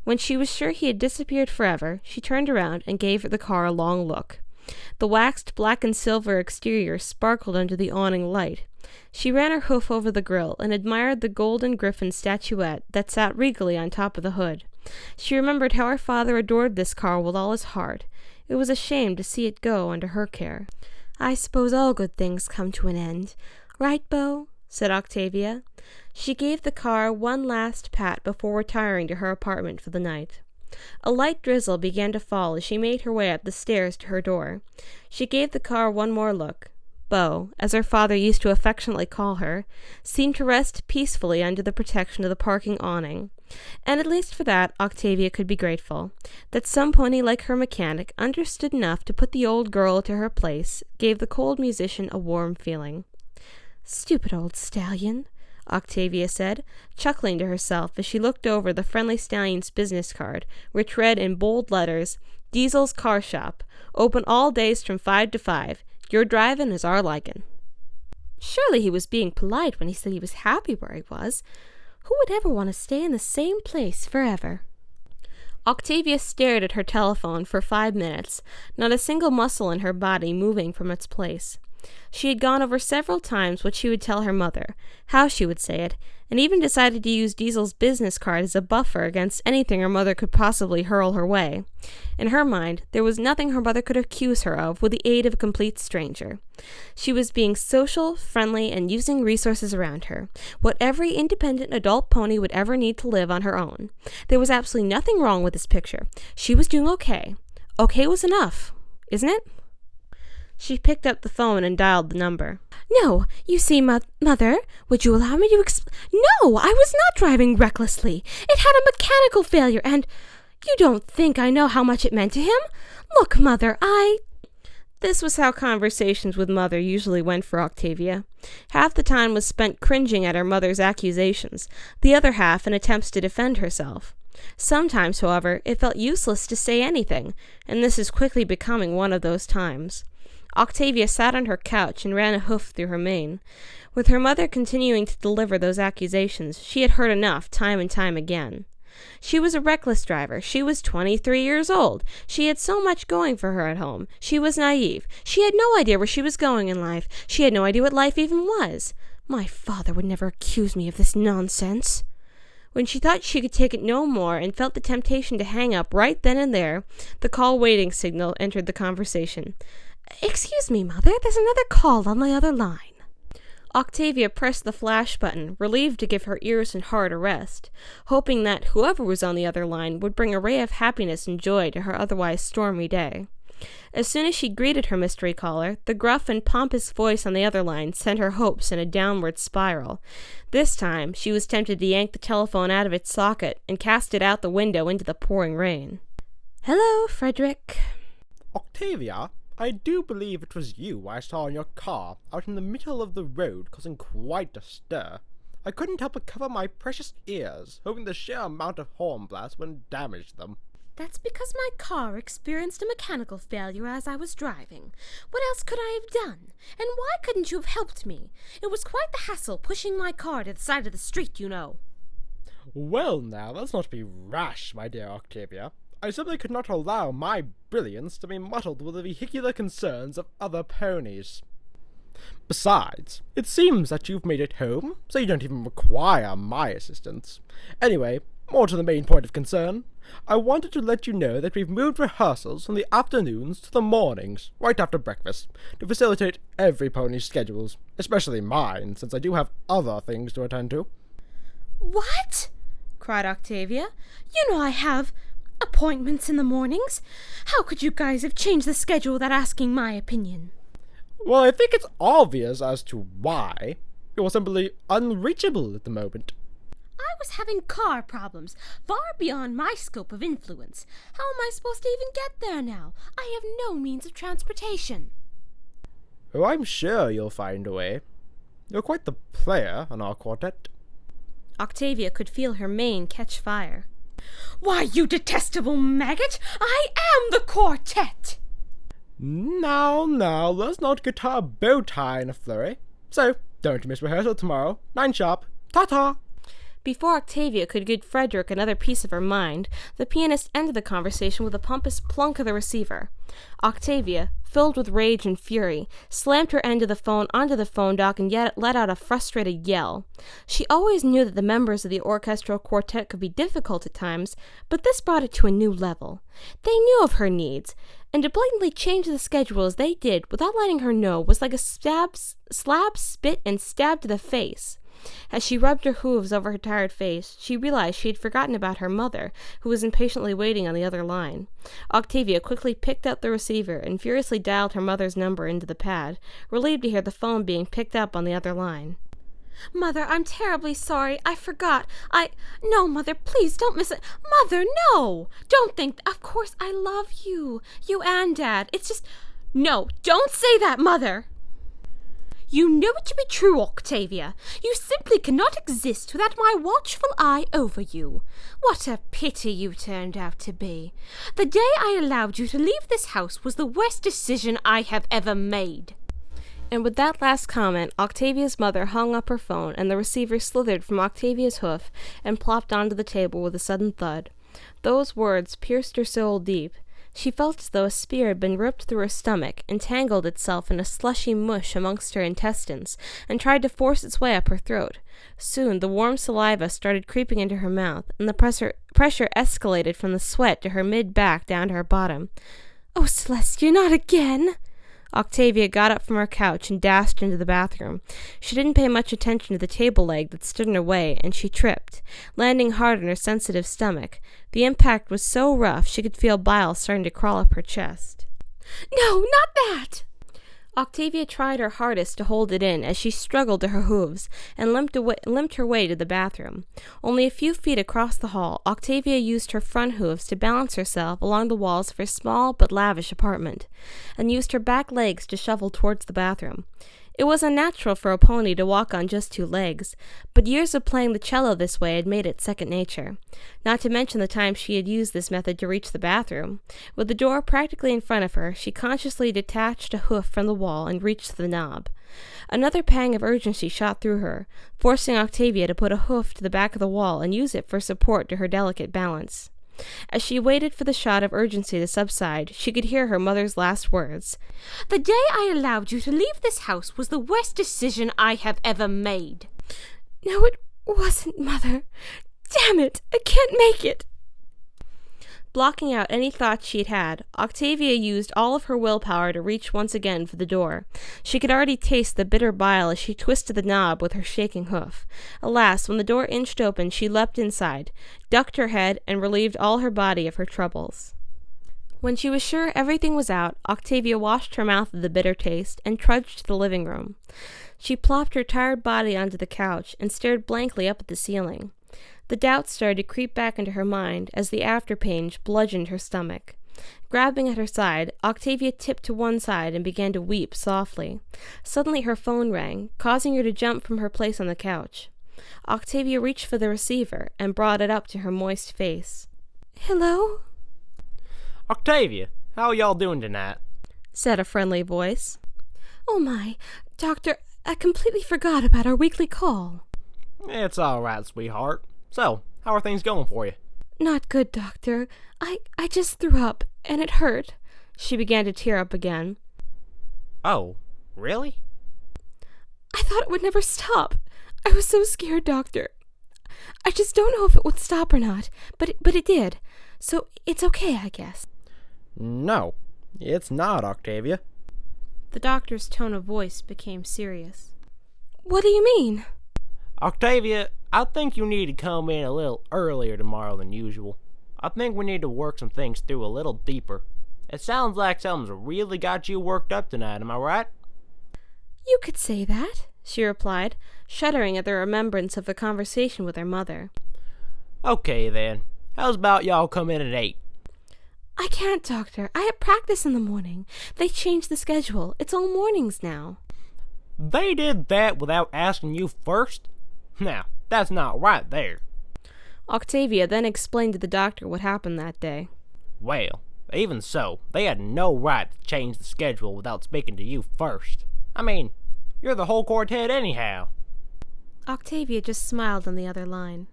When she was sure he had disappeared forever, she turned around and gave the car a long look. The waxed black and silver exterior sparkled under the awning light. She ran her hoof over the grille and admired the golden griffin statuette that sat regally on top of the hood. She remembered how her father adored this car with all his heart. It was a shame to see it go under her care. "I suppose all good things come to an end. Right, Beau?" said Octavia. She gave the car one last pat before retiring to her apartment for the night. A light drizzle began to fall as she made her way up the stairs to her door. She gave the car one more look. Beau, as her father used to affectionately call her, seemed to rest peacefully under the protection of the parking awning. And at least for that, Octavia could be grateful. That some pony like her mechanic understood enough to put the old girl to her place gave the cold musician a warm feeling. "Stupid old stallion," Octavia said, chuckling to herself as she looked over the friendly stallion's business card, which read in bold letters, "Diesel's Car Shop. Open all days from 5 to 5. Your drivin' is our likin'." Surely he was being polite when he said he was happy where he was. Who would ever want to stay in the same place forever? Octavia stared at her telephone for 5 minutes, not a single muscle in her body moving from its place. She had gone over several times what she would tell her mother, how she would say it, and even decided to use Diesel's business card as a buffer against anything her mother could possibly hurl her way. In her mind, there was nothing her mother could accuse her of with the aid of a complete stranger. She was being social, friendly, and using resources around her, what every independent adult pony would ever need to live on her own. There was absolutely nothing wrong with this picture. She was doing okay. Okay was enough, isn't it? She picked up the phone and dialed the number. "No, you see, Mother, would you allow me to No, I was not driving recklessly. It had a mechanical failure, and you don't think I know how much it meant to him? Look, Mother, This was how conversations with Mother usually went for Octavia. Half the time was spent cringing at her mother's accusations, the other half in attempts to defend herself. Sometimes, however, it felt useless to say anything, and this is quickly becoming one of those times. Octavia sat on her couch and ran a hoof through her mane. With her mother continuing to deliver those accusations, she had heard enough time and time again. She was a reckless driver. She was 23 years old. She had so much going for her at home. She was naive. She had no idea where she was going in life. She had no idea what life even was. My father would never accuse me of this nonsense. When she thought she could take it no more and felt the temptation to hang up right then and there, the call waiting signal entered the conversation. "Excuse me, Mother, there's another call on the other line." Octavia pressed the flash button, relieved to give her ears and heart a rest, hoping that whoever was on the other line would bring a ray of happiness and joy to her otherwise stormy day. As soon as she greeted her mystery caller, the gruff and pompous voice on the other line sent her hopes in a downward spiral. This time, she was tempted to yank the telephone out of its socket and cast it out the window into the pouring rain. "Hello, Frederick." "Octavia, I do believe it was you I saw in your car out in the middle of the road causing quite a stir. I couldn't help but cover my precious ears, hoping the sheer amount of horn blast wouldn't damage them." "That's because my car experienced a mechanical failure as I was driving. What else could I have done? And why couldn't you have helped me? It was quite the hassle pushing my car to the side of the street, you know." "Well now, let's not be rash, my dear Octavia. I simply could not allow my brilliance to be muddled with the vehicular concerns of other ponies. Besides, it seems that you've made it home, so you don't even require my assistance. Anyway, more to the main point of concern. I wanted to let you know that we've moved rehearsals from the afternoons to the mornings, right after breakfast, to facilitate every pony's schedules, especially mine, since I do have other things to attend to." "What?" cried Octavia. "You know I have appointments in the mornings. How could you guys have changed the schedule without asking my opinion?" "Well, I think it's obvious as to why. You're simply unreachable at the moment." "I was having car problems, far beyond my scope of influence. How am I supposed to even get there now? I have no means of transportation." "Oh, I'm sure you'll find a way. You're quite the player in our quartet." Octavia could feel her mane catch fire. "Why, you detestable maggot! I am the quartet!" Now, let's not get our bow tie in a flurry. So, don't miss rehearsal tomorrow, 9 sharp. Ta-ta!" Before Octavia could give Frederick another piece of her mind, the pianist ended the conversation with a pompous plunk of the receiver. Octavia, filled with rage and fury, slammed her end of the phone onto the phone dock and yet let out a frustrated yell. She always knew that the members of the orchestral quartet could be difficult at times, but this brought it to a new level. They knew of her needs, and to blatantly change the schedule as they did without letting her know was like a slap, spit, and stab to the face. As she rubbed her hooves over her tired face, she realized she had forgotten about her mother, who was impatiently waiting on the other line. Octavia quickly picked up the receiver and furiously dialed her mother's number into the pad, relieved to hear the phone being picked up on the other line. Mother, I'm terribly sorry. I forgot. No, Mother, please don't miss it. Mother, no! Don't think... Of course, I love you. You and Dad. It's just... No, don't say that, Mother! You know it to be true, Octavia. You simply cannot exist without my watchful eye over you. What a pity you turned out to be. The day I allowed you to leave this house was the worst decision I have ever made. And with that last comment, Octavia's mother hung up her phone, and the receiver slithered from Octavia's hoof and plopped onto the table with a sudden thud. Those words pierced her soul deep. She felt as though a spear had been ripped through her stomach, entangled itself in a slushy mush amongst her intestines, and tried to force its way up her throat. Soon the warm saliva started creeping into her mouth, and the pressure escalated from the sweat to her mid-back down to her bottom. "Oh, Celestia, not again!" Octavia got up from her couch and dashed into the bathroom. She didn't pay much attention to the table leg that stood in her way, and she tripped, landing hard on her sensitive stomach. The impact was so rough she could feel bile starting to crawl up her chest. No, not that! Octavia tried her hardest to hold it in as she struggled to her hooves and limped her way to the bathroom. Only a few feet across the hall, Octavia used her front hooves to balance herself along the walls of her small but lavish apartment, and used her back legs to shuffle towards the bathroom. It was unnatural for a pony to walk on just two legs, but years of playing the cello this way had made it second nature, not to mention the time she had used this method to reach the bathroom. With the door practically in front of her, she consciously detached a hoof from the wall and reached the knob. Another pang of urgency shot through her, forcing Octavia to put a hoof to the back of the wall and use it for support to her delicate balance. As she waited for the shot of urgency to subside, she could hear her mother's last words. The day I allowed you to leave this house was the worst decision I have ever made. No, it wasn't, Mother. Damn it, I can't make it. Blocking out any thoughts she'd had, Octavia used all of her willpower to reach once again for the door. She could already taste the bitter bile as she twisted the knob with her shaking hoof. Alas, when the door inched open, she leapt inside, ducked her head, and relieved all her body of her troubles. When she was sure everything was out, Octavia washed her mouth of the bitter taste and trudged to the living room. She plopped her tired body onto the couch and stared blankly up at the ceiling. The doubts started to creep back into her mind as the afterpain bludgeoned her stomach. Grabbing at her side, Octavia tipped to one side and began to weep softly. Suddenly her phone rang, causing her to jump from her place on the couch. Octavia reached for the receiver and brought it up to her moist face. "Hello?" Octavia, how are y'all doing tonight? Said a friendly voice. "Oh my, Doctor, I completely forgot about our weekly call." It's all right, sweetheart. So, how are things going for you? "Not good, Doctor. I just threw up, and it hurt." She began to tear up again. Oh, really? "I thought it would never stop. I was so scared, Doctor. I just don't know if it would stop or not, but it did. So it's okay, I guess." No, it's not, Octavia. The doctor's tone of voice became serious. "What do you mean?" Octavia, I think you need to come in a little earlier tomorrow than usual. I think we need to work some things through a little deeper. It sounds like something's really got you worked up tonight, am I right? "You could say that," she replied, shuddering at the remembrance of the conversation with her mother. Okay then, how's about y'all come in at 8? "I can't, Doctor. I have practice in the morning. They changed the schedule. It's all mornings now." They did that without asking you first? Now, that's not right there. Octavia then explained to the doctor what happened that day. Well, even so, they had no right to change the schedule without speaking to you first. I mean, you're the whole quartet anyhow. Octavia just smiled on the other line.